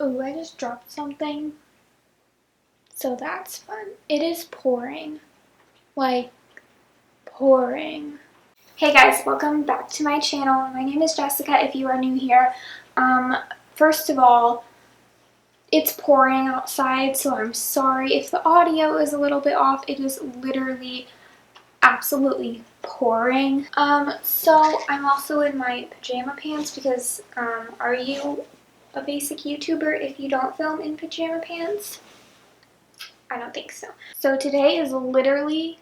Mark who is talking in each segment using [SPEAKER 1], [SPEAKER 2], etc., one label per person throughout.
[SPEAKER 1] Oh, I just dropped something. So that's fun. It is pouring. Like, pouring. Hey guys, welcome back to my channel. My name is Jessica if you are new here. First of all, it's pouring outside, so I'm sorry if the audio is a little bit off. It is literally absolutely pouring. So I'm also in my pajama pants because, are you a basic YouTuber if you don't film in pajama pants? I don't think so. So today is literally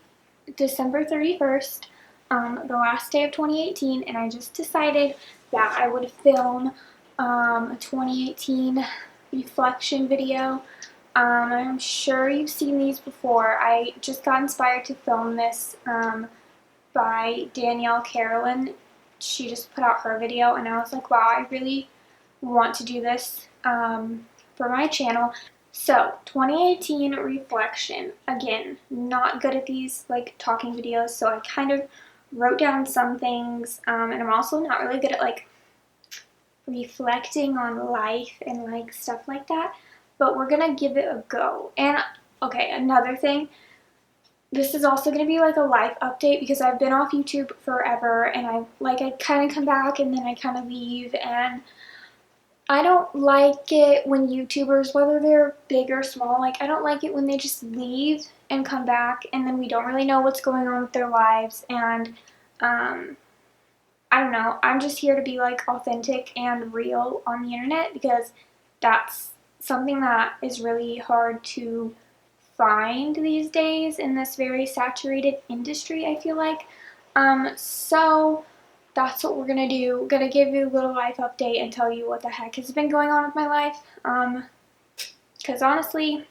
[SPEAKER 1] December 31st, the last day of 2018, and I just decided that I would film a 2018 reflection video. I'm sure you've seen these before. I just got inspired to film this by Danielle Carolyn. She just put out her video, and I was like, wow, I really want to do this for my channel. So, 2018 reflection. Again, not good at these like talking videos, so I kind of wrote down some things, and I'm also not really good at like reflecting on life and like stuff like that, but we're gonna give it a go. And okay, another thing, this is also going to be like a life update because I've been off YouTube forever, and I kind of come back and then I kind of leave, and I don't like it when YouTubers, whether they're big or small, like I don't like it when they just leave and come back and then we don't really know what's going on with their lives. And I don't know, I'm just here to be like authentic and real on the internet because that's something that is really hard to find these days in this very saturated industry, I feel like. So that's what we're gonna do. Gonna give you a little life update and tell you what the heck has been going on with my life. Because honestly,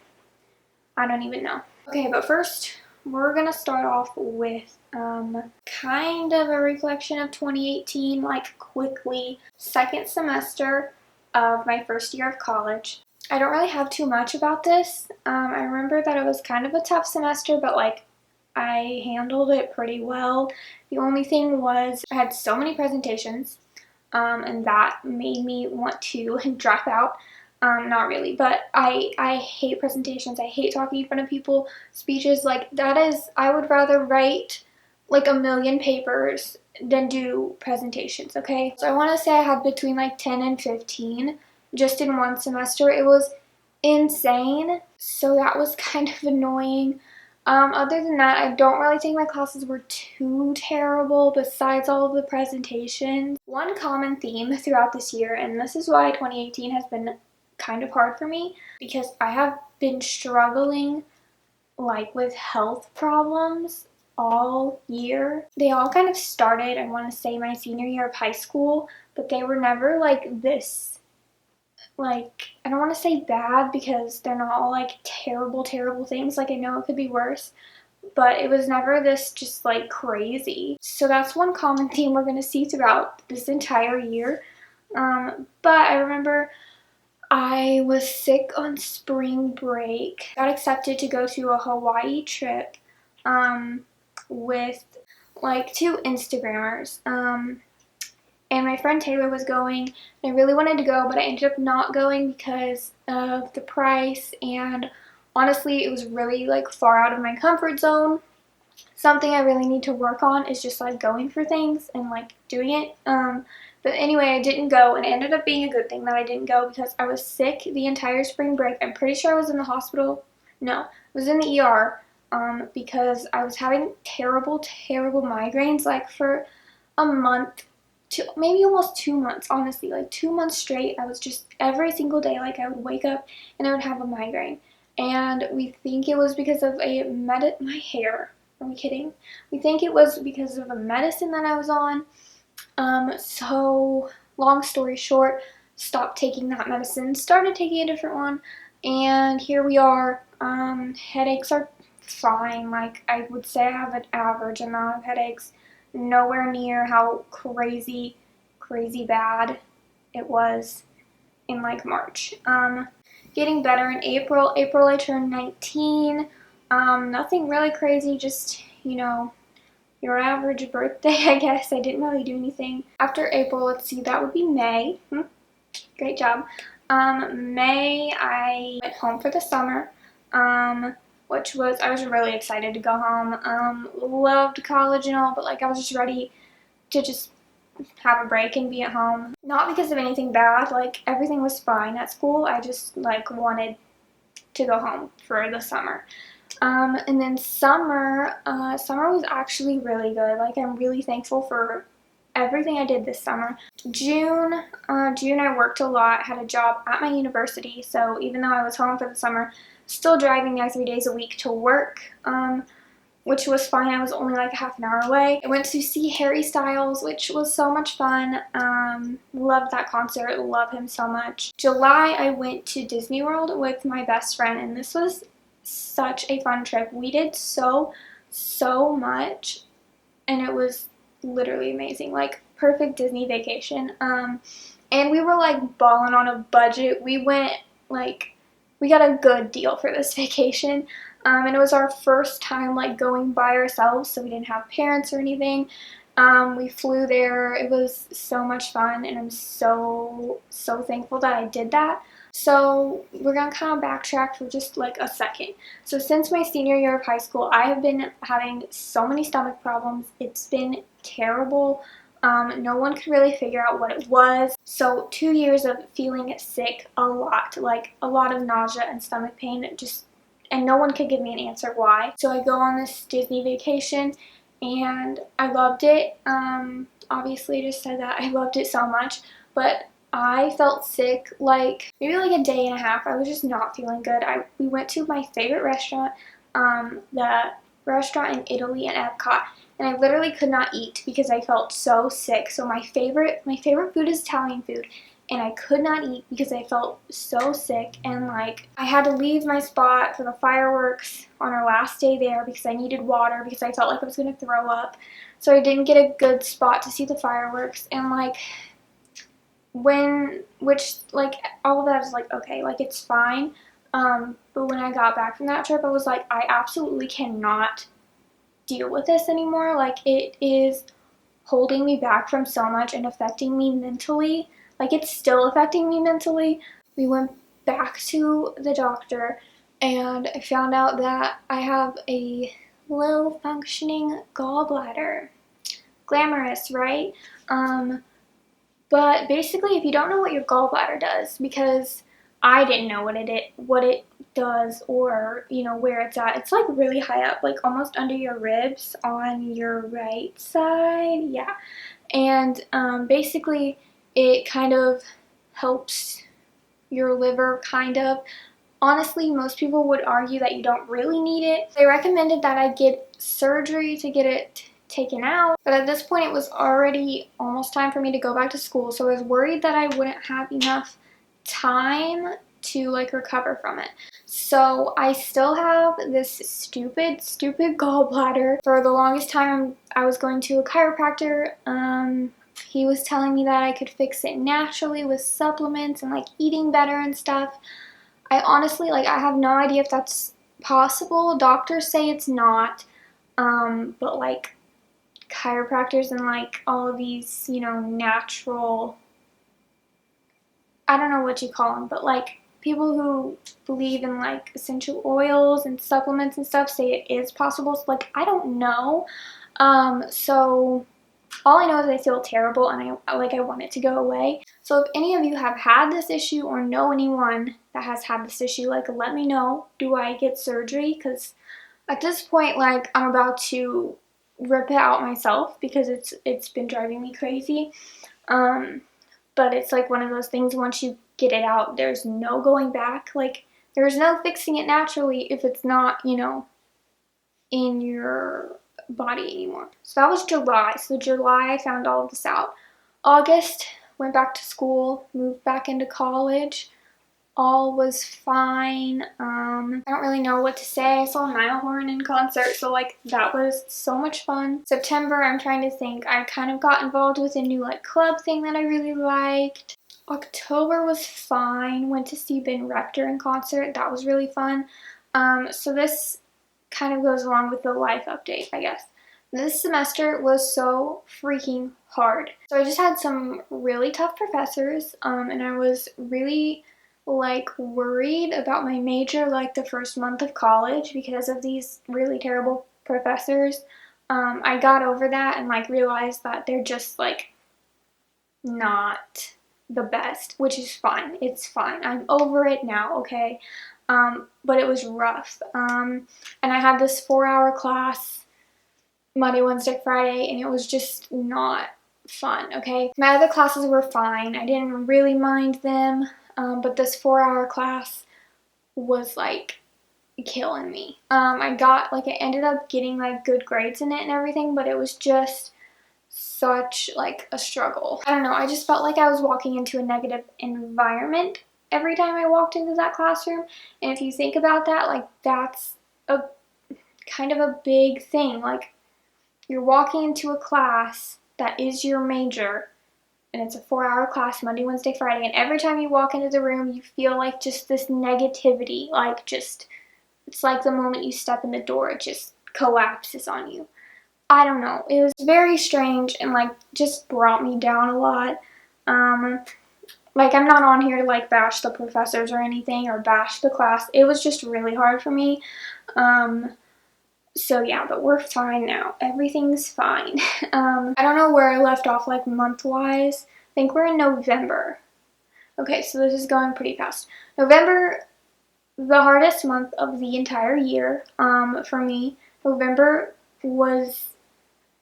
[SPEAKER 1] I don't even know. Okay, but first, we're gonna start off with kind of a reflection of 2018, like quickly. Second semester of my first year of college. I don't really have too much about this. I remember that it was kind of a tough semester, but like I handled it pretty well. The only thing was I had so many presentations, and that made me want to drop out. Not really, but I hate presentations. I hate talking in front of people. Speeches, like that is, I would rather write like a million papers than do presentations, okay? So I want to say I had between like 10 and 15 just in one semester. It was insane, so that was kind of annoying. Other than that, I don't really think my classes were too terrible besides all of the presentations. One common theme throughout this year, and this is why 2018 has been kind of hard for me, because I have been struggling like with health problems all year. They all kind of started, I want to say, my senior year of high school, but they were never like this, like, I don't want to say bad because they're not all like terrible things. Like, I know it could be worse, but it was never this just like crazy. So that's one common theme we're going to see throughout this entire year. But I remember I was sick on spring break. Got accepted to go to a Hawaii trip with like two Instagrammers. And my friend Taylor was going, and I really wanted to go, but I ended up not going because of the price, and honestly, it was really like far out of my comfort zone. Something I really need to work on is just like going for things and like doing it. But anyway, I didn't go, and it ended up being a good thing that I didn't go because I was sick the entire spring break. I'm pretty sure I was in the hospital. No, I was in the ER because I was having terrible migraines like for a month. Maybe almost 2 months, honestly, like 2 months straight. I was just every single day, like I would wake up and I would have a migraine, and we think it was because of my hair. Are we kidding? We think it was because of a medicine that I was on. So long story short, stopped taking that medicine, started taking a different one, and here we are. Headaches are fine. Like I would say I have an average amount of headaches. Nowhere near how crazy bad it was in like March. Getting better in April. April I turned 19. Nothing really crazy, just, you know, your average birthday, I guess. I didn't really do anything. After April, let's see, that would be May. Great job. May, I went home for the summer, which was, I was really excited to go home. Loved college and all, but like I was just ready to just have a break and be at home. Not because of anything bad, like everything was fine at school. I just like wanted to go home for the summer. And then summer was actually really good. Like I'm really thankful for everything I did this summer. June I worked a lot, had a job at my university, so even though I was home for the summer, still driving there 3 days a week to work, which was fine. I was only like half an hour away. I went to see Harry Styles, which was so much fun. Loved that concert, love him so much. July, I went to Disney World with my best friend, and this was such a fun trip. We did so much, and it was literally amazing. Like perfect Disney vacation. And we were like balling on a budget. We went like, we got a good deal for this vacation. And it was our first time like going by ourselves, so we didn't have parents or anything. We flew there. It was so much fun, and I'm so thankful that I did that. So we're gonna kind of backtrack for just like a second. So since my senior year of high school, I have been having so many stomach problems. It's been terrible. No one could really figure out what it was. So 2 years of feeling sick a lot, like a lot of nausea and stomach pain, and no one could give me an answer why. So I go on this Disney vacation, and I loved it. Obviously, I just said that I loved it so much, but I felt sick like maybe like a day and a half. I was just not feeling good. We went to my favorite restaurant, the restaurant in Italy in Epcot, and I literally could not eat because I felt so sick. So my favorite food is Italian food, and I could not eat because I felt so sick, and like I had to leave my spot for the fireworks on our last day there because I needed water because I felt like I was going to throw up. So I didn't get a good spot to see the fireworks, and like like all of that is like okay, like it's fine. But when I got back from that trip, I was like, I absolutely cannot deal with this anymore. Like it is holding me back from so much and affecting me mentally. Like it's still affecting me mentally. We went back to the doctor, and I found out that I have a low functioning gallbladder. Glamorous, right? But basically, if you don't know what your gallbladder does, because I didn't know what it does, or you know where it's at. It's like really high up, like almost under your ribs on your right side. Yeah, and basically, it kind of helps your liver, kind of. Honestly, most people would argue that you don't really need it. They recommended that I get surgery to get it taken out, but at this point it was already almost time for me to go back to school, so I was worried that I wouldn't have enough time to like recover from it. So I still have this stupid gallbladder. For the longest time I was going to a chiropractor. He was telling me that I could fix it naturally with supplements and like eating better and stuff. I honestly, like, I have no idea if that's possible. Doctors say it's not, but like chiropractors and like all of these, you know, natural, I don't know what you call them, but like people who believe in like essential oils and supplements and stuff say it is possible. So like I don't know. So all I know is I feel terrible, and I want it to go away. So if any of you have had this issue or know anyone that has had this issue, like let me know. Do I get surgery? Because at this point, like I'm about to rip it out myself because it's been driving me crazy. But it's like one of those things, once you get it out, there's no going back. Like there's no fixing it naturally if it's not, you know, in your body anymore. So that was July. So July I found all of this out. August, went back to school, moved back into college. All was fine. I don't really know what to say. I saw Niall Horan in concert, so like that was so much fun. September, I'm trying to think. I kind of got involved with a new like club thing that I really liked. October was fine. Went to see Ben Rector in concert. That was really fun. So this kind of goes along with the life update, I guess. This semester was so freaking hard. So I just had some really tough professors, and I was really like worried about my major like the first month of college because of these really terrible professors. I got over that and like realized that they're just like not the best, which is fine. It's fine. I'm over it now, okay? But it was rough. And I had this 4-hour class Monday, Wednesday, Friday, and it was just not fun, okay? My other classes were fine. I didn't really mind them, but this 4-hour class was like killing me. I got like I ended up getting like good grades in it and everything, but it was just such like a struggle. I don't know, I just felt like I was walking into a negative environment every time I walked into that classroom. And if you think about that, like that's a kind of a big thing. Like you're walking into a class that is your major and it's a 4-hour class Monday, Wednesday, Friday, and every time you walk into the room you feel like just this negativity, like just it's like the moment you step in the door it just collapses on you. I don't know. It was very strange and like just brought me down a lot. Um, like I'm not on here to like bash the professors or anything or bash the class. It was just really hard for me. So yeah, but we're fine now. Everything's fine. I don't know where I left off like month-wise. I think we're in November. Okay, so this is going pretty fast. November, the hardest month of the entire year for me. November was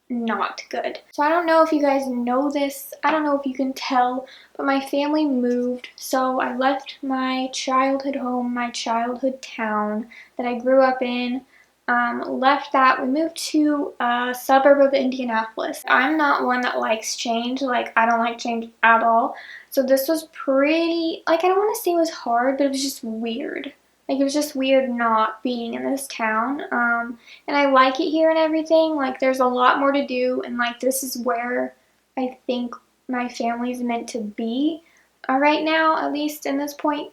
[SPEAKER 1] not good. So I don't know if you guys know this, I don't know if you can tell, but my family moved. So I left my childhood home, my childhood town that I grew up in, left that. We moved to a suburb of Indianapolis. I'm not one that likes change, like I don't like change at all. So this was pretty, like I don't want to say it was hard, but it was just weird. Like, it was just weird not being in this town. And I like it here and everything. Like, there's a lot more to do. And, like, this is where I think my family's meant to be right now, at least in this point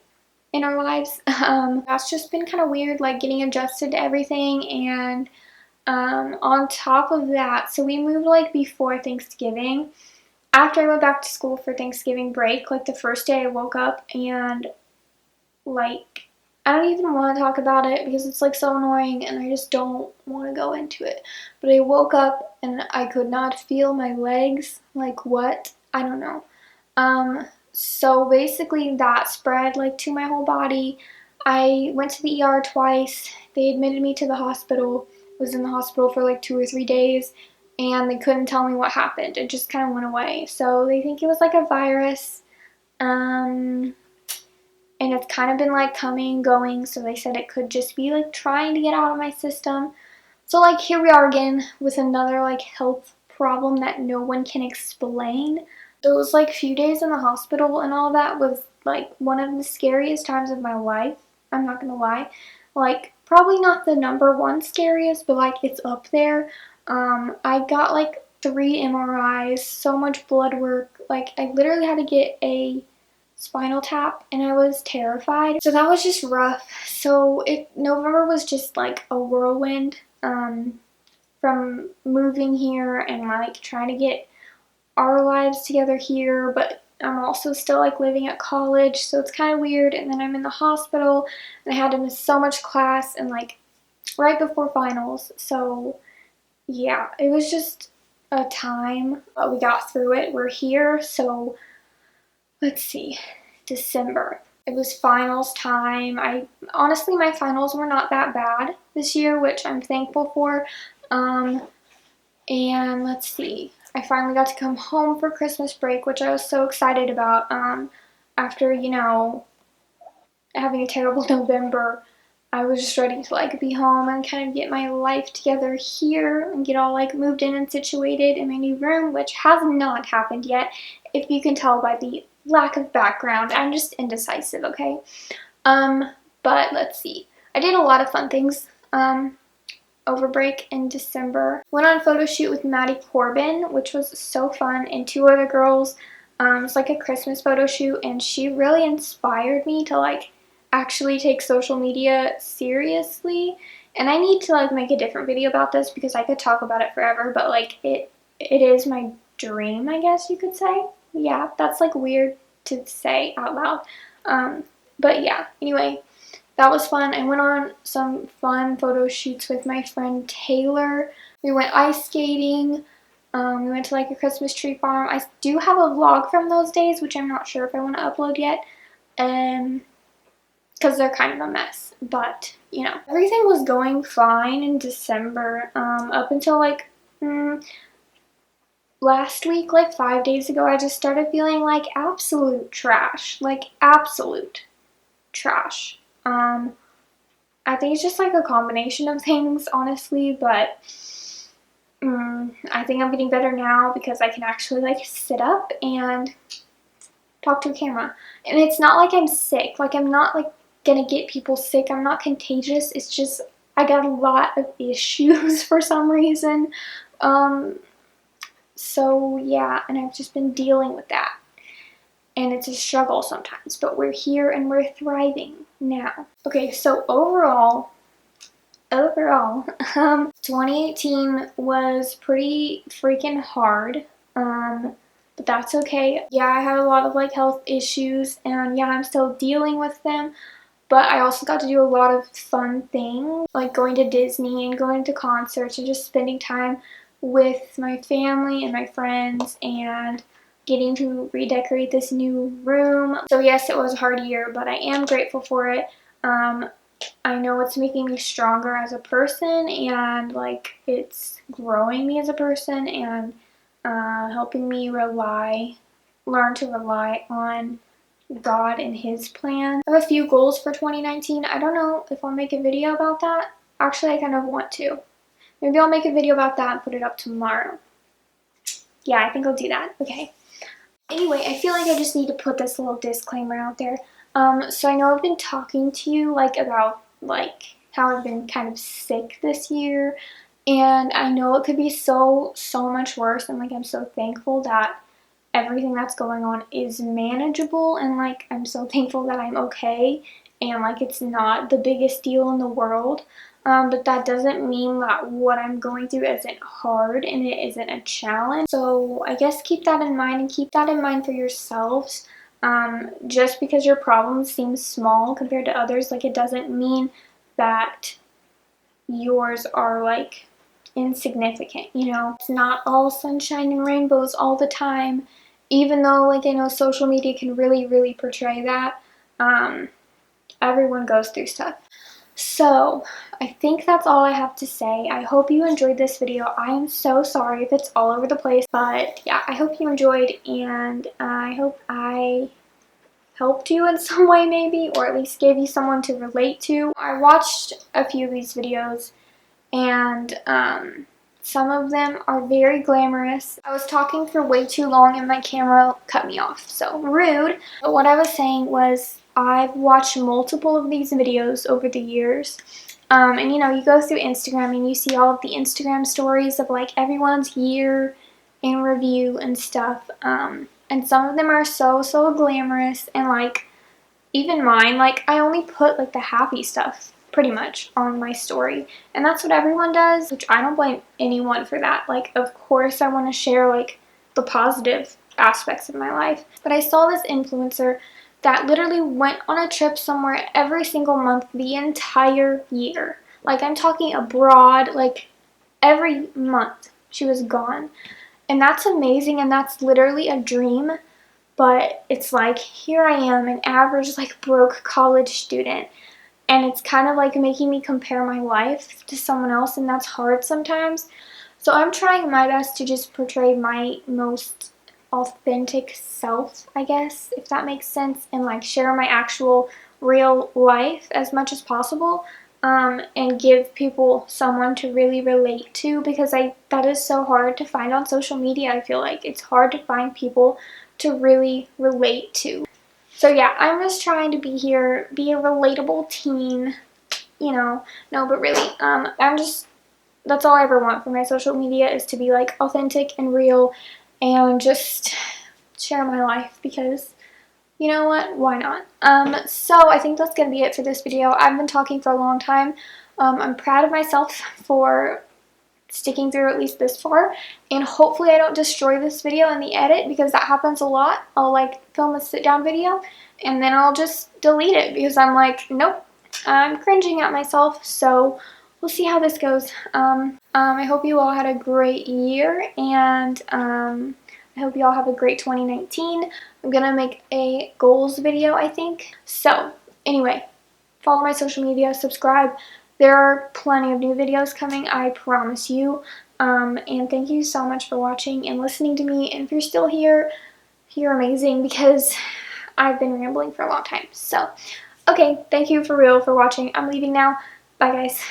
[SPEAKER 1] in our lives. That's just been kind of weird, like, getting adjusted to everything. And on top of that, so we moved, like, before Thanksgiving. After I went back to school for Thanksgiving break, like, the first day I woke up and, like, I don't even want to talk about it because it's like so annoying and I just don't want to go into it. But I woke up and I could not feel my legs. Like what? I don't know. So basically that spread like to my whole body. I went to the ER twice. They admitted me to the hospital. Was in the hospital for like 2 or 3 days and they couldn't tell me what happened. It just kind of went away. So they think it was like a virus. And it's kind of been like coming and going, so they said it could just be like trying to get out of my system. So like here we are again with another like health problem that no one can explain. Those like few days in the hospital and all that was like one of the scariest times of my life. I'm not gonna lie. Like probably not the number one scariest, but like it's up there. I got like 3 MRIs, so much blood work. Like I literally had to get a spinal tap and I was terrified. So that was just rough. So November was just like a whirlwind from moving here and like trying to get our lives together here, but I'm also still like living at college, so it's kind of weird. And then I'm in the hospital and I had to miss so much class and like right before finals. So yeah, it was just a time, but we got through it. We're here, so let's see, December. It was finals time. Honestly, my finals were not that bad this year, which I'm thankful for. And let's see, I finally got to come home for Christmas break, which I was so excited about. After, you know, having a terrible November, I was just ready to like be home and kind of get my life together here and get all like moved in and situated in my new room, which has not happened yet. If you can tell by the lack of background, I'm just indecisive, okay? But let's see. I did a lot of fun things over break in December. Went on a photo shoot with Maddie Corbin, which was so fun, and 2 other girls. It's like a Christmas photo shoot, and she really inspired me to like actually take social media seriously. And I need to like make a different video about this because I could talk about it forever, but like it is my dream, I guess you could say. Yeah, that's like weird to say out loud. But yeah, anyway, that was fun. I went on some fun photo shoots with my friend Taylor. We went ice skating. We went to like a Christmas tree farm. I do have a vlog from those days, which I'm not sure if I want to upload yet. Because they're kind of a mess. But, you know, everything was going fine in December. Up until like last week, like 5 days ago, I just started feeling like absolute trash. Like absolute trash. I think it's just like a combination of things, honestly, but I think I'm getting better now because I can actually like sit up and talk to a camera. And it's not like I'm sick. Like I'm not like gonna get people sick. I'm not contagious. It's just I got a lot of issues for some reason. So yeah, and I've just been dealing with that. And it's a struggle sometimes, but we're here and we're thriving now. Okay, so overall, 2018 was pretty freaking hard, but that's okay. Yeah, I had a lot of like health issues, and yeah, I'm still dealing with them, but I also got to do a lot of fun things, like going to Disney and going to concerts and just spending time with my family and my friends and getting to redecorate this new room. So yes, it was a hard year, but I am grateful for it. I know it's making me stronger as a person, and like it's growing me as a person, and helping me learn to rely on God and His plan. I have a few goals for 2019. I don't know if I'll make a video about that. Actually, I kind of want to. Maybe I'll make a video about that and put it up tomorrow. Yeah, I think I'll do that. Okay. Anyway, I feel like I just need to put this little disclaimer out there. So I know I've been talking to you like about like how I've been kind of sick this year, and I know it could be so much worse, and like I'm so thankful that everything that's going on is manageable, and like I'm so thankful that I'm okay and like it's not the biggest deal in the world. But that doesn't mean that what I'm going through isn't hard and it isn't a challenge. So I guess keep that in mind, and keep that in mind for yourselves. Just because your problems seem small compared to others, like it doesn't mean that yours are like insignificant, you know? It's not all sunshine and rainbows all the time, even though like I know social media can really portray that. Everyone goes through stuff. So I think that's all I have to say. I hope you enjoyed this video. I am so sorry if it's all over the place, but yeah, I hope you enjoyed, and I hope I helped you in some way maybe, or at least gave you someone to relate to. I watched a few of these videos, and some of them are very glamorous. I was talking for way too long and my camera cut me off, so rude. But what I was saying was I've watched multiple of these videos over the years. And you know, you go through Instagram and you see all of the Instagram stories of like everyone's year in review and stuff. And some of them are so glamorous, and like even mine, like I only put like the happy stuff pretty much on my story, and that's what everyone does, which I don't blame anyone for that. Like of course I want to share like the positive aspects of my life, but I saw this influencer that literally went on a trip somewhere every single month the entire year. Like I'm talking abroad, like every month she was gone, and that's amazing, and that's literally a dream. But it's like, here I am, an average, like, broke college student, and it's kind of like making me compare my life to someone else, and that's hard sometimes. So I'm trying my best to just portray my most authentic self, I guess, if that makes sense, and like share my actual real life as much as possible, and give people someone to really relate to, because that is so hard to find on social media. I feel like it's hard to find people to really relate to. So yeah, I'm just trying to be here, be a relatable teen, you know. No, but really, that's all I ever want for my social media, is to be like authentic and real and just share my life, because you know what, why not? So I think that's gonna be it for this video. I've been talking for a long time. I'm proud of myself for sticking through at least this far, and hopefully I don't destroy this video in the edit, because that happens a lot. I'll like film a sit down video and then I'll just delete it because I'm like, nope, I'm cringing at myself. So we'll see how this goes. I hope you all had a great year, and I hope you all have a great 2019. I'm gonna make a goals video, I think. So anyway, follow my social media, subscribe. There are plenty of new videos coming, I promise you. And thank you so much for watching and listening to me. And if you're still here, you're amazing, because I've been rambling for a long time. So, okay, thank you for real for watching. I'm leaving now. Bye, guys.